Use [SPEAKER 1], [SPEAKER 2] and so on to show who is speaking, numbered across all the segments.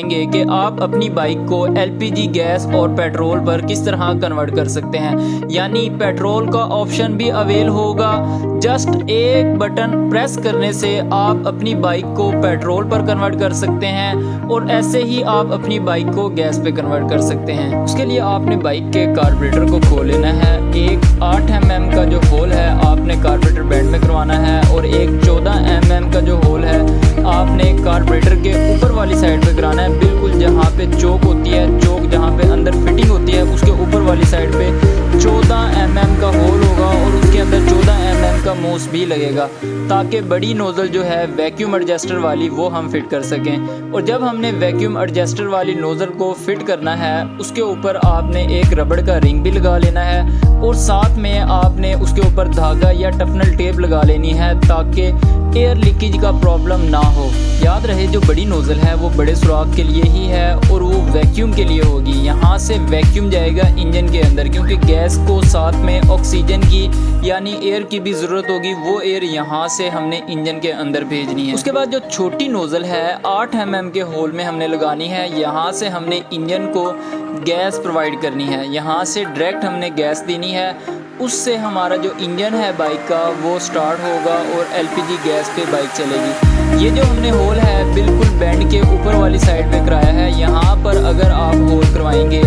[SPEAKER 1] कि आप अपनी बाइक को एलपीजी गैस और पेट्रोल पर किस तरह कन्वर्ट कर सकते हैं। यानी पेट्रोल का ऑप्शन भी अवेल होगा। जस्ट एक बटन प्रेस करने से आप अपनी बाइक को पेट्रोल पर कन्वर्ट कर सकते हैं और ऐसे ही आप अपनी बाइक को गैस पे कन्वर्ट कर सकते हैं। उसके लिए आपने बाइक के कार्बोरेटर को खोल लेना है। एक 8 mm का जो होल है आपने कार्बोरेटर बैंड में करवाना है और एक 14 mm का जो होल है आपने कार्बोरेटर के ऊपर वाली साइड पे कराना है। बिल्कुल जहाँ पे चोक होती है, चोक जहाँ पे अंदर फिटिंग होती है उसके ऊपर वाली साइड पे 14 mm का होल होगा और उसके अंदर 14 mm का मूस भी लगेगा ताकि बड़ी नोज़ल जो है वैक्यूम एडजस्टर वाली वो हम फिट कर सकें। और जब हमने वैक्यूम एडजस्टर वाली नोज़ल को फिट करना है उसके ऊपर आपने एक रबड़ का रिंग भी लगा लेना है और साथ में आपने उसके ऊपर धागा या टफनल टेप लगा लेनी है ताकि एयर लीकेज का प्रॉब्लम ना हो। याद रहे जो बड़ी नोज़ल है वो बड़े सुराख के लिए ही है और वो वैक्यूम के लिए होगी। यहाँ से वैक्यूम जाएगा इंजन के अंदर क्योंकि गैस को साथ में ऑक्सीजन की यानी एयर की भी ज़रूरत होगी। वो एयर यहाँ से हमने इंजन के अंदर भेजनी है। उसके बाद जो छोटी नोज़ल है 8 mm के होल में हमने लगानी है। यहाँ से हमने इंजन को गैस प्रोवाइड करनी है। यहाँ से डायरेक्ट हमने गैस देनी है। उससे हमारा जो इंजन है बाइक का वो स्टार्ट होगा और एलपीजी गैस पे बाइक चलेगी। ये जो हमने होल है बिल्कुल बैंड के ऊपर वाली साइड में कराया है। यहाँ पर अगर आप होल करवाएंगे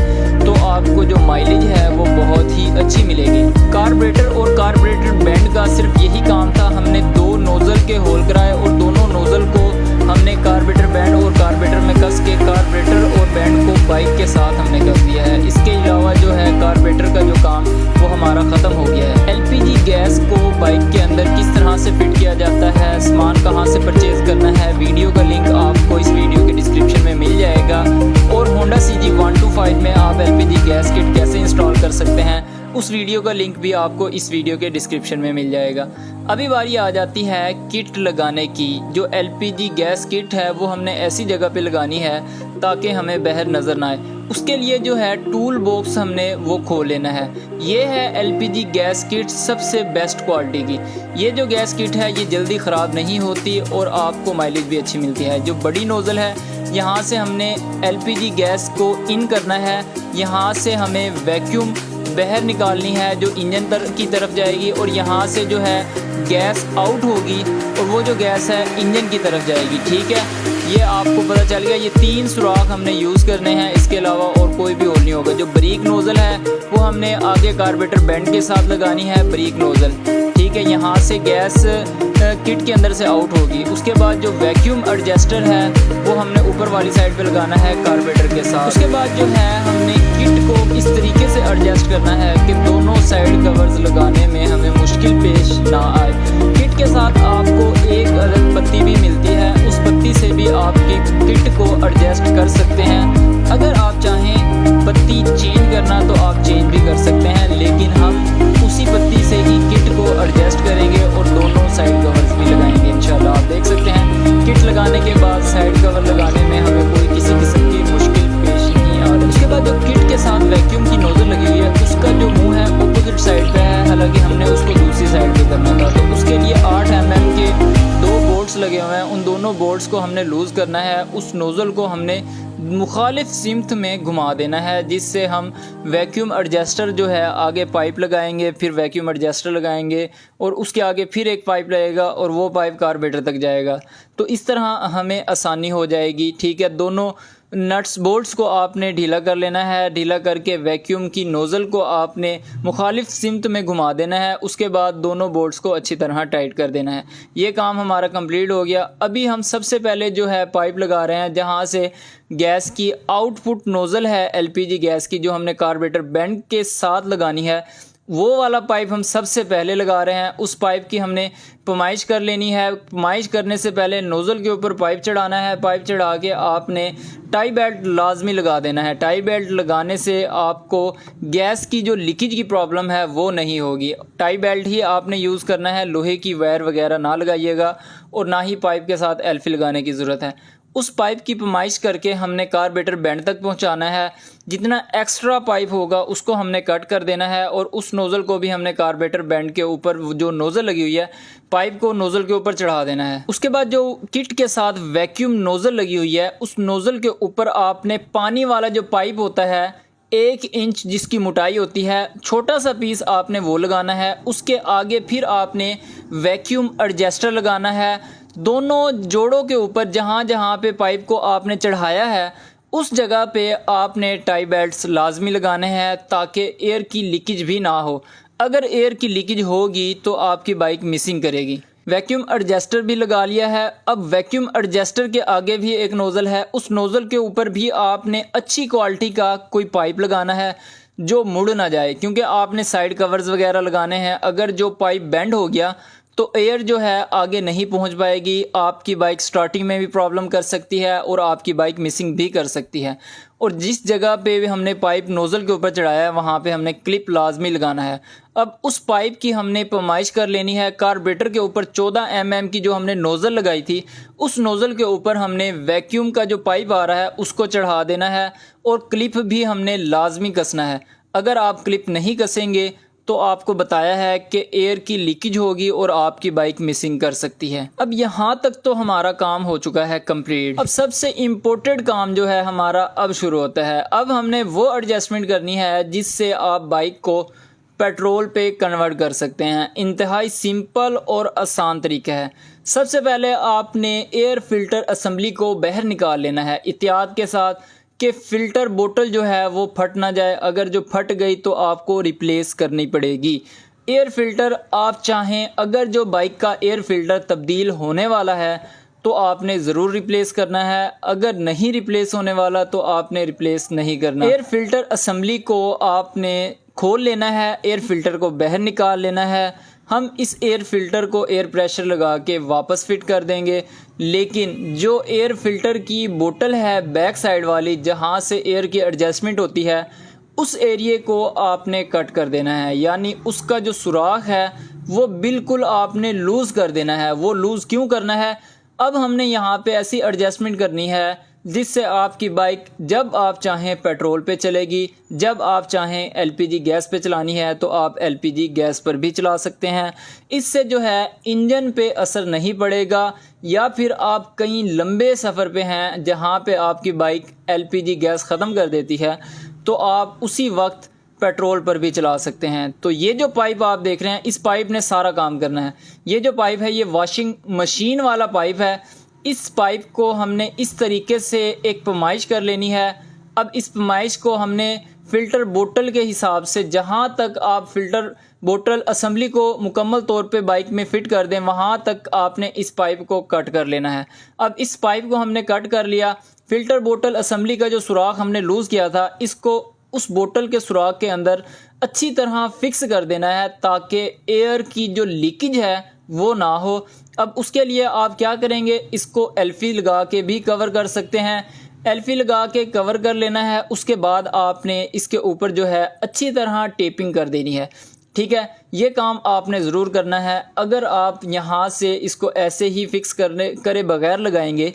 [SPEAKER 1] तो आपको जो माइलेज है वो बहुत ही अच्छी मिलेगी। कार्बोरेटर और कार्बोरेटर बैंड का सिर्फ यही काम था। हमने 2 नोज़ल के होल कराए और दोनों नोज़ल को हमने कार्बोरेटर बैंड और कार्बोरेटर में कस के कार्बोरेटर और बैंड को बाइक के साथ हमने कस दिया है। इसके अलावा जो है कार्बोरेटर का जो काम वो हमारा ख़त्म हो गया है। एलपीजी गैस को बाइक के अंदर किस तरह से फिट किया जाता है, सामान कहाँ से परचेज़ करना है, वीडियो का लिंक आपको इस वीडियो के डिस्क्रिप्शन में मिल जाएगा। और होंडा CG125 में आप एलपीजी गैस किट कैसे इंस्टॉल कर सकते हैं उस वीडियो का लिंक भी आपको इस वीडियो के डिस्क्रिप्शन में मिल जाएगा। अभी बारी आ जाती है किट लगाने की। जो एलपीजी गैस किट है वो हमने ऐसी जगह पे लगानी है ताकि हमें बाहर नज़र ना आए। उसके लिए जो है टूल बॉक्स हमने वो खोल लेना है। ये है एलपीजी गैस किट सबसे बेस्ट क्वालिटी की। ये जो गैस किट है ये जल्दी ख़राब नहीं होती और आपको माइलेज भी अच्छी मिलती है। जो बड़ी नोज़ल है यहाँ से हमने एलपीजी गैस को इन करना है। यहाँ से हमें वैक्यूम बाहर निकालनी है जो इंजन की तरफ जाएगी और यहाँ से जो है गैस आउट होगी और वो जो गैस है इंजन की तरफ जाएगी। ठीक है, ये आपको पता चल गया। ये 3 सुराख हमने यूज़ करने हैं, इसके अलावा और कोई भी होल नहीं होगा। जो ब्रेक नोज़ल है वो हमने आगे कार्बोरेटर बैंड के साथ लगानी है ब्रेक नोज़ल। ठीक है, यहाँ से गैस किट के अंदर से आउट होगी। उसके बाद जो वैक्यूम एडजस्टर है वो हमने ऊपर वाली साइड पे लगाना है कार्बोरेटर के साथ। उसके बाद जो है हमने किट को इस तरीके से एडजस्ट करना है कि दोनों साइड कवर्स लगाने में हमें मुश्किल पेश ना आए। किट के साथ आपको एक अलग पत्ती भी मिलती है, उस पत्ती से भी आपकी किट को एडजस्ट कर सकते हैं। अगर आप चाहें पत्ती चेंज करना तो आप चेंज भी कर सकते हैं, लेकिन हम उसी पत्ती से ही किट को एडजस्ट करेंगे और दोनों साइड कवर्स भी लगाएंगे इंशाल्लाह। आप देख सकते हैं किट लगाने के बाद साइड कवर लगाने में हमें कोई किसी किस्म की मुश्किल पेश नहीं आ रही। उसके बाद जो किट के साथ वैक्यूम की नोज़ल लगी हुई है उसका जो मुंह है अपोजिट साइड पे है, हालांकि हमने उसको दूसरी साइड पे करना था। तो उसके लिए 8 mm के 2 बोल्ट्स लगे हुए हैं। उन दोनों बोल्ट्स को हमने लूज़ करना है। उस नोज़ल को हमने मुखालिफ सिमत में घुमा देना है जिससे हम वैक्यूम एडजस्टर जो है आगे पाइप लगाएंगे, फिर वैक्यूम एडजस्टर लगाएंगे और उसके आगे फिर एक पाइप लगेगा और वो पाइप कार्बोरेटर तक जाएगा। तो इस तरह हमें आसानी हो जाएगी। ठीक है, दोनों नट्स बोल्ट्स को आपने ढीला कर लेना है। ढीला करके वैक्यूम की नोज़ल को आपने मुखालिफ सिमत में घुमा देना है। उसके बाद दोनों बोल्ट्स को अच्छी तरह टाइट कर देना है। ये काम हमारा कंप्लीट हो गया। अभी हम सबसे पहले जो है पाइप लगा रहे हैं जहाँ से गैस की आउटपुट नोज़ल है एलपीजी गैस की जो हमने कार्बोरेटर बैंड के साथ लगानी है वो वाला पाइप हम सबसे पहले लगा रहे हैं। उस पाइप की हमने पमाइश कर लेनी है। पमाइश करने से पहले नोज़ल के ऊपर पाइप चढ़ाना है। पाइप चढ़ा के आपने टाई बेल्ट लाजमी लगा देना है। टाई बेल्ट लगाने से आपको गैस की जो लीकेज की प्रॉब्लम है वो नहीं होगी। टाई बेल्ट ही आपने यूज़ करना है, लोहे की वायर वगैरह ना लगाइएगा और ना ही पाइप के साथ एल्फी लगाने की ज़रूरत है। उस पाइप की पैमाइश करके हमने कार्बोरेटर बेंड तक पहुंचाना है। जितना एक्स्ट्रा पाइप होगा उसको हमने कट कर देना है और उस नोज़ल को भी हमने कार्बोरेटर बेंड के ऊपर जो नोज़ल लगी हुई है पाइप को नोज़ल के ऊपर चढ़ा देना है। उसके बाद जो किट के साथ वैक्यूम नोज़ल लगी हुई है उस नोज़ल के ऊपर आपने पानी वाला जो पाइप होता है 1 इंच जिसकी मोटाई होती है छोटा सा पीस आपने वो लगाना है। उसके आगे फिर आपने वैक्यूम एडजस्टर लगाना है। दोनों जोड़ों के ऊपर जहाँ जहाँ पे पाइप को आपने चढ़ाया है उस जगह पे आपने टाई बेल्ट्स लाजमी लगाने हैं ताकि एयर की लीकेज भी ना हो। अगर एयर की लीकेज होगी तो आपकी बाइक मिसिंग करेगी। वैक्यूम एडजस्टर भी लगा लिया है। अब वैक्यूम एडजस्टर के आगे भी एक नोज़ल है, उस नोज़ल के ऊपर भी आपने अच्छी क्वालिटी का कोई पाइप लगाना है जो मुड़ ना जाए, क्योंकि आपने साइड कवर्स वगैरह लगाने हैं। अगर जो पाइप बेंड हो गया तो एयर जो है आगे नहीं पहुंच पाएगी, आपकी बाइक स्टार्टिंग में भी प्रॉब्लम कर सकती है और आपकी बाइक मिसिंग भी कर सकती है। और जिस जगह पे भी हमने पाइप नोज़ल के ऊपर चढ़ाया है वहाँ पे हमने क्लिप लाजमी लगाना है। अब उस पाइप की हमने पैमाइश कर लेनी है। कार्बोरेटर के ऊपर 14 mm की जो हमने नोज़ल लगाई थी उस नोज़ल के ऊपर हमने वैक्यूम का जो पाइप आ रहा है उसको चढ़ा देना है और क्लिप भी हमने लाजमी कसना है। अगर आप क्लिप नहीं कसेंगे तो आपको बताया है कि एयर की लीकेज होगी और आपकी बाइक मिसिंग कर सकती है। अब यहाँ तक तो हमारा काम हो चुका है कंप्लीट। अब सबसे इम्पोर्टेंट काम जो है हमारा अब शुरू होता है। अब हमने वो एडजस्टमेंट करनी है जिससे आप बाइक को पेट्रोल पे कन्वर्ट कर सकते हैं। इंतहाई सिंपल और आसान तरीका है। सबसे पहले आपने एयर फिल्टर असेंबली को बाहर निकाल लेना है एहतियात के साथ कि फ़िल्टर बोतल जो है वो फट ना जाए। अगर जो फट गई तो आपको रिप्लेस करनी पड़ेगी। एयर फ़िल्टर आप चाहें, अगर जो बाइक का एयर फ़िल्टर तब्दील होने वाला है तो आपने ज़रूर रिप्लेस करना है, अगर नहीं रिप्लेस होने वाला तो आपने रिप्लेस नहीं करना। एयर फ़िल्टर असेंबली को आपने खोल लेना है, एयर फ़िल्टर को बाहर निकाल लेना है। हम इस एयर फ़िल्टर को एयर प्रेशर लगा के वापस फिट कर देंगे, लेकिन जो एयर फ़िल्टर की बोतल है बैक साइड वाली जहाँ से एयर की एडजस्टमेंट होती है उस एरिए को आपने कट कर देना है, यानी उसका जो सुराख है वो बिल्कुल आपने लूज़ कर देना है। वो लूज़ क्यों करना है? अब हमने यहाँ पे ऐसी एडजस्टमेंट करनी है जिससे आपकी बाइक जब आप चाहें पेट्रोल पे चलेगी, जब आप चाहें एलपीजी गैस पे चलानी है तो आप एलपीजी गैस पर भी चला सकते हैं। इससे जो है इंजन पे असर नहीं पड़ेगा। या फिर आप कहीं लंबे सफ़र पे हैं जहाँ पे आपकी बाइक एलपीजी गैस ख़त्म कर देती है तो आप उसी वक्त पेट्रोल पर भी चला सकते हैं। तो ये जो पाइप आप देख रहे हैं इस पाइप ने सारा काम करना है। ये जो पाइप है ये वॉशिंग मशीन वाला पाइप है। इस पाइप को हमने इस तरीके से एक पैमाइश कर लेनी है। अब इस पैमाइश को हमने फ़िल्टर बोतल के हिसाब से जहाँ तक आप फ़िल्टर बोतल असेंबली को मुकम्मल तौर पे बाइक में फ़िट कर दें वहाँ तक आपने इस पाइप को कट कर लेना है। अब इस पाइप को हमने कट कर लिया। फ़िल्टर बोतल असेंबली का जो सुराख हमने लूज़ किया था इसको उस बोतल के सुराख के अंदर अच्छी तरह फिक्स कर देना है ताकि एयर की जो लीकेज है वो ना हो। अब उसके लिए आप क्या करेंगे, इसको एल्फी लगा के भी कवर कर सकते हैं। एल्फी लगा के कवर कर लेना है। उसके बाद आपने इसके ऊपर जो है अच्छी तरह टेपिंग कर देनी है। ठीक है, ये काम आपने ज़रूर करना है। अगर आप यहाँ से इसको ऐसे ही फिक्स करे बगैर लगाएंगे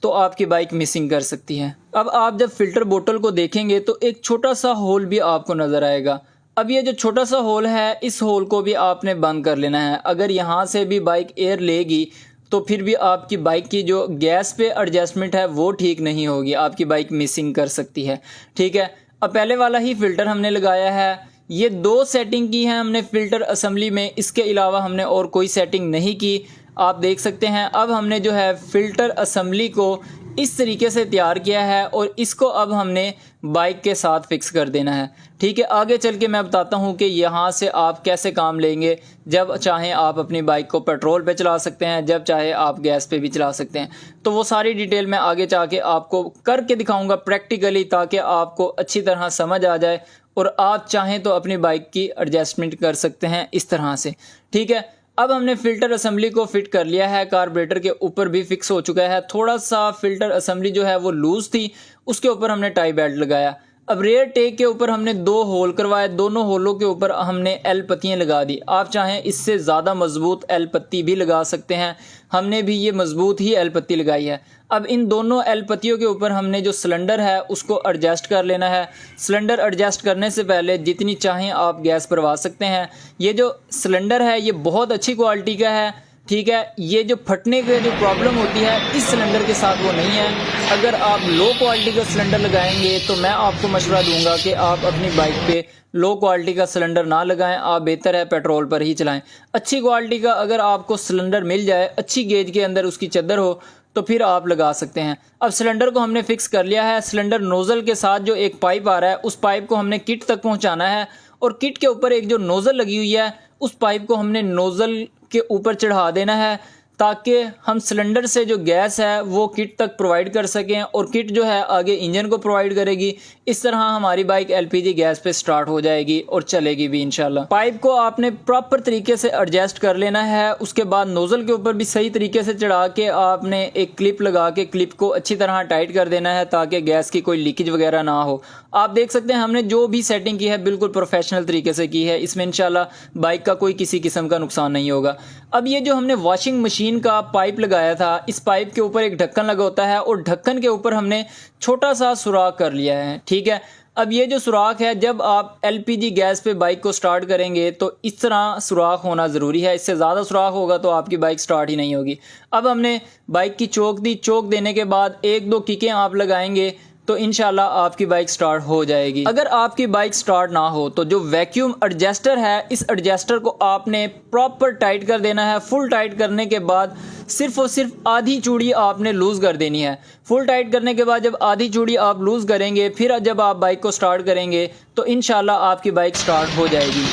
[SPEAKER 1] तो आपकी बाइक मिसिंग कर सकती है। अब आप जब फ़िल्टर बोतल को देखेंगे तो एक छोटा सा होल भी आपको नज़र आएगा। अब ये जो छोटा सा होल है इस होल को भी आपने बंद कर लेना है। अगर यहाँ से भी बाइक एयर लेगी तो फिर भी आपकी बाइक की जो गैस पे एडजस्टमेंट है वो ठीक नहीं होगी, आपकी बाइक मिसिंग कर सकती है। ठीक है, अब पहले वाला ही फ़िल्टर हमने लगाया है। ये 2 सेटिंग की है हमने फ़िल्टर असेंबली में, इसके अलावा हमने और कोई सेटिंग नहीं की। आप देख सकते हैं अब हमने जो है फ़िल्टर असेंबली को इस तरीके से तैयार किया है और इसको अब हमने बाइक के साथ फिक्स कर देना है। ठीक है, आगे चल के मैं बताता हूँ कि यहाँ से आप कैसे काम लेंगे। जब चाहें आप अपनी बाइक को पेट्रोल पे चला सकते हैं, जब चाहे आप गैस पे भी चला सकते हैं। तो वो सारी डिटेल मैं आगे जाके आपको करके दिखाऊँगा प्रैक्टिकली, ताकि आपको अच्छी तरह समझ आ जाए और आप चाहें तो अपनी बाइक की एडजस्टमेंट कर सकते हैं इस तरह से। ठीक है, अब हमने फ़िल्टर असेंबली को फिट कर लिया है। कार्बोरेटर के ऊपर भी फिक्स हो चुका है। थोड़ा सा फ़िल्टर असेंबली जो है वो लूज़ थी, उसके ऊपर हमने टाई बेल्ट लगाया। अब रेयर टेक के ऊपर हमने 2 होल करवाए, दोनों होलों के ऊपर हमने एल पत्तियाँ लगा दी। आप चाहें इससे ज़्यादा मजबूत एल पत्ती भी लगा सकते हैं, हमने भी ये मजबूत ही एल पत्ती लगाई है। अब इन दोनों एल पत्तियों के ऊपर हमने जो सिलेंडर है उसको एडजस्ट कर लेना है। सिलेंडर एडजस्ट करने से पहले जितनी चाहें आप गैस भरवा सकते हैं। ये जो सिलेंडर है ये बहुत अच्छी क्वालिटी का है, ठीक है। ये जो फटने की जो प्रॉब्लम होती है इस सिलेंडर के साथ वो नहीं है। अगर आप लो क्वालिटी का सिलेंडर लगाएंगे तो मैं आपको मशवरा दूंगा कि आप अपनी बाइक पे लो क्वालिटी का सिलेंडर ना लगाएं, आप बेहतर है पेट्रोल पर ही चलाएं। अच्छी क्वालिटी का अगर आपको सिलेंडर मिल जाए, अच्छी गेज के अंदर उसकी चद्दर हो, तो फिर आप लगा सकते हैं। अब सिलेंडर को हमने फिक्स कर लिया है। सिलेंडर नोज़ल के साथ जो एक पाइप आ रहा है उस पाइप को हमने किट तक पहुंचाना है और किट के ऊपर एक जो नोज़ल लगी हुई है उस पाइप को हमने नोज़ल के ऊपर चढ़ा देना है ताकि हम सिलेंडर से जो गैस है वो किट तक प्रोवाइड कर सकें और किट जो है आगे इंजन को प्रोवाइड करेगी। इस तरह हमारी बाइक एलपीजी गैस पे स्टार्ट हो जाएगी और चलेगी भी इंशाल्लाह। पाइप को आपने प्रॉपर तरीके से एडजस्ट कर लेना है। उसके बाद नोज़ल के ऊपर भी सही तरीके से चढ़ा के आपने एक क्लिप लगा के क्लिप को अच्छी तरह टाइट कर देना है ताकि गैस की कोई लीकेज वगैरह ना हो। आप देख सकते हैं हमने जो भी सेटिंग की है बिल्कुल प्रोफेशनल तरीके से की है। इसमें इंशाल्लाह बाइक का कोई किसी किस्म का नुकसान नहीं होगा। अब ये जो हमने वॉशिंग मशीन का पाइप लगाया था, इस पाइप के ऊपर एक ढक्कन लगा होता है और ढक्कन के ऊपर हमने छोटा सा सुराख कर लिया है, ठीक है। अब ये जो सुराख है, जब आप एलपीजी गैस पे बाइक को स्टार्ट करेंगे तो इस तरह सुराख होना ज़रूरी है। इससे ज़्यादा सुराख होगा तो आपकी बाइक स्टार्ट ही नहीं होगी। अब हमने बाइक की चोक दी, चोक देने के बाद 1-2 किकें आप लगाएंगे तो इंशाल्लाह आपकी बाइक स्टार्ट हो जाएगी। अगर आपकी बाइक स्टार्ट ना हो तो जो वैक्यूम एडजस्टर है, इस एडजस्टर को आपने प्रॉपर टाइट कर देना है। फुल टाइट करने के बाद सिर्फ और सिर्फ आधी चूड़ी आपने लूज़ कर देनी है। फुल टाइट करने के बाद जब आधी चूड़ी आप लूज़ करेंगे, फिर जब आप बाइक को स्टार्ट करेंगे तो इंशाल्लाह आपकी बाइक स्टार्ट हो जाएगी।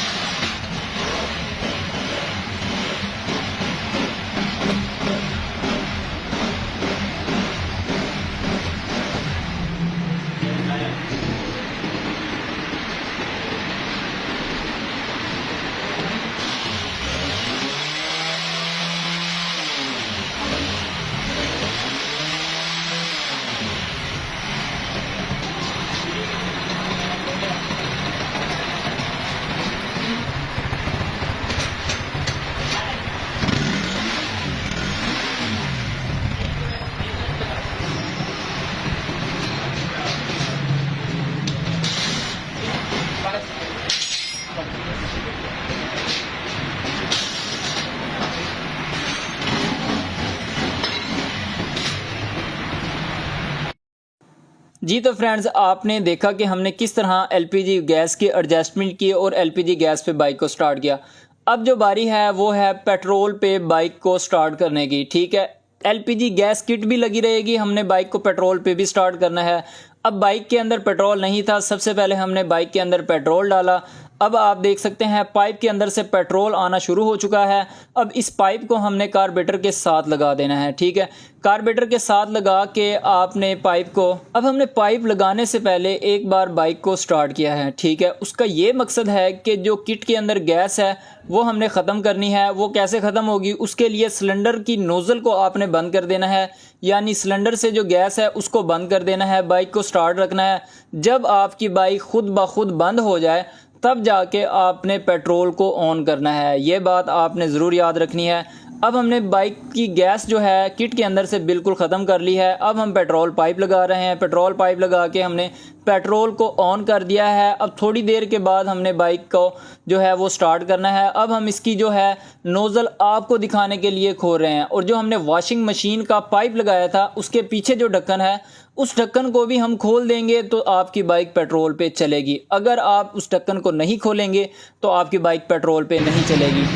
[SPEAKER 1] जी तो फ्रेंड्स, आपने देखा कि हमने किस तरह एलपीजी गैस की एडजस्टमेंट की और एलपीजी गैस पे बाइक को स्टार्ट किया। अब जो बारी है वो है पेट्रोल पे बाइक को स्टार्ट करने की, ठीक है। एलपीजी गैस किट भी लगी रहेगी, हमने बाइक को पेट्रोल पे भी स्टार्ट करना है। अब बाइक के अंदर पेट्रोल नहीं था, सबसे पहले हमने बाइक के अंदर पेट्रोल डाला। अब आप देख सकते हैं पाइप के अंदर से पेट्रोल आना शुरू हो चुका है। अब इस पाइप को हमने कार्बोरेटर के साथ लगा देना है, ठीक है। कार्बोरेटर के साथ लगा के आपने पाइप को, अब हमने पाइप लगाने से पहले एक बार बाइक को स्टार्ट किया है, ठीक है। उसका ये मकसद है कि जो किट के अंदर गैस है वो हमने ख़त्म करनी है। वो कैसे ख़त्म होगी, उसके लिए सिलेंडर की नोज़ल को आपने बंद कर देना है, यानी सिलेंडर से जो गैस है उसको बंद कर देना है, बाइक को स्टार्ट रखना है। जब आपकी बाइक खुद ब खुद बंद हो जाए तब जाके आपने पेट्रोल को ऑन करना है। ये बात आपने ज़रूर याद रखनी है। अब हमने बाइक की गैस जो है किट के अंदर से बिल्कुल ख़त्म कर ली है। अब हम पेट्रोल पाइप लगा रहे हैं। पेट्रोल पाइप लगा के हमने पेट्रोल को ऑन कर दिया है। अब थोड़ी देर के बाद हमने बाइक को जो है वो स्टार्ट करना है। अब हम इसकी जो है नोज़ल आपको दिखाने के लिए खोल रहे हैं, और जो हमने वॉशिंग मशीन का पाइप लगाया था उसके पीछे जो ढक्कन है उस ढक्कन को भी हम खोल देंगे तो आपकी बाइक पेट्रोल पे चलेगी। अगर आप उस ढक्कन को नहीं खोलेंगे तो आपकी बाइक पेट्रोल पे नहीं चलेगी।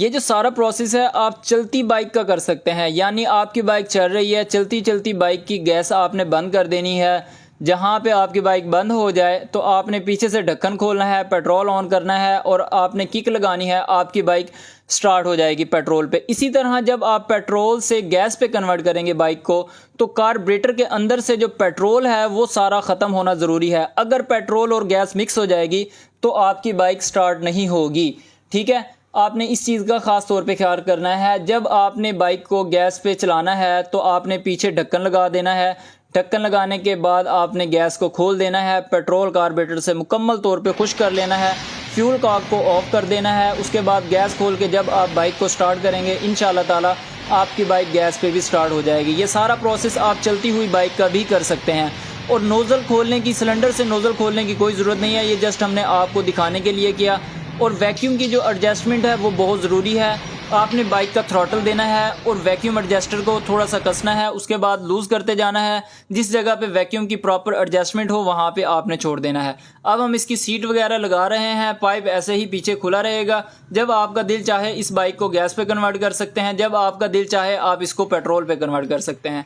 [SPEAKER 1] ये जो सारा प्रोसेस है आप चलती बाइक का कर सकते हैं, यानी आपकी बाइक चल रही है, चलती चलती बाइक की गैस आपने बंद कर देनी है। जहाँ पे आपकी बाइक बंद हो जाए तो आपने पीछे से ढक्कन खोलना है, पेट्रोल ऑन करना है और आपने किक लगानी है, आपकी बाइक स्टार्ट हो जाएगी पेट्रोल पे। इसी तरह जब आप पेट्रोल से गैस पे कन्वर्ट करेंगे बाइक को, तो कार्बोरेटर के अंदर से जो पेट्रोल है वो सारा ख़त्म होना ज़रूरी है। अगर पेट्रोल और गैस मिक्स हो जाएगी तो आपकी बाइक स्टार्ट नहीं होगी। ठीक है, आपने इस चीज़ का ख़ास तौर पे ख्याल करना है। जब आपने बाइक को गैस पे चलाना है तो आपने पीछे ढक्कन लगा देना है। ढक्कन लगाने के बाद आपने गैस को खोल देना है, पेट्रोल कार्बोरेटर से मुकम्मल तौर पे खुश कर लेना है, फ्यूल कॉक को ऑफ कर देना है। उसके बाद गैस खोल के जब आप बाइक को स्टार्ट करेंगे इंशाल्लाह ताला आपकी बाइक गैस पे भी स्टार्ट हो जाएगी। ये सारा प्रोसेस आप चलती हुई बाइक का भी कर सकते हैं। और नोज़ल खोलने की, सिलेंडर से नोज़ल खोलने की कोई ज़रूरत नहीं है, ये जस्ट हमने आपको दिखाने के लिए किया। और वैक्यूम की जो एडजस्टमेंट है वो बहुत ज़रूरी है। आपने बाइक का थ्रॉटल देना है और वैक्यूम एडजस्टर को थोड़ा सा कसना है, उसके बाद लूज़ करते जाना है। जिस जगह पे वैक्यूम की प्रॉपर एडजस्टमेंट हो वहाँ पे आपने छोड़ देना है। अब हम इसकी सीट वगैरह लगा रहे हैं, पाइप ऐसे ही पीछे खुला रहेगा। जब आपका दिल चाहे इस बाइक को गैस पे कन्वर्ट कर सकते हैं, जब आपका दिल चाहे आप इसको पेट्रोल पे कन्वर्ट कर सकते हैं।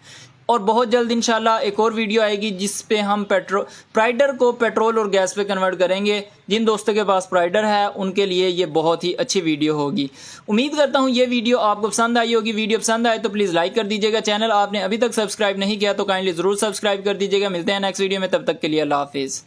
[SPEAKER 1] और बहुत जल्द इंशाल्लाह एक और वीडियो आएगी जिस पे हम प्राइडर को पेट्रोल और गैस पे कन्वर्ट करेंगे। जिन दोस्तों के पास प्राइडर है उनके लिए ये बहुत ही अच्छी वीडियो होगी। उम्मीद करता हूँ ये वीडियो आपको पसंद आई होगी। वीडियो पसंद आए तो प्लीज़ लाइक कर दीजिएगा। चैनल आपने अभी तक सब्सक्राइब नहीं किया तो काइंडली ज़रूर सब्सक्राइब कर दीजिएगा। मिलते हैं नेक्स्ट वीडियो में, तब तक के लिए अल्लाह हाफिज़।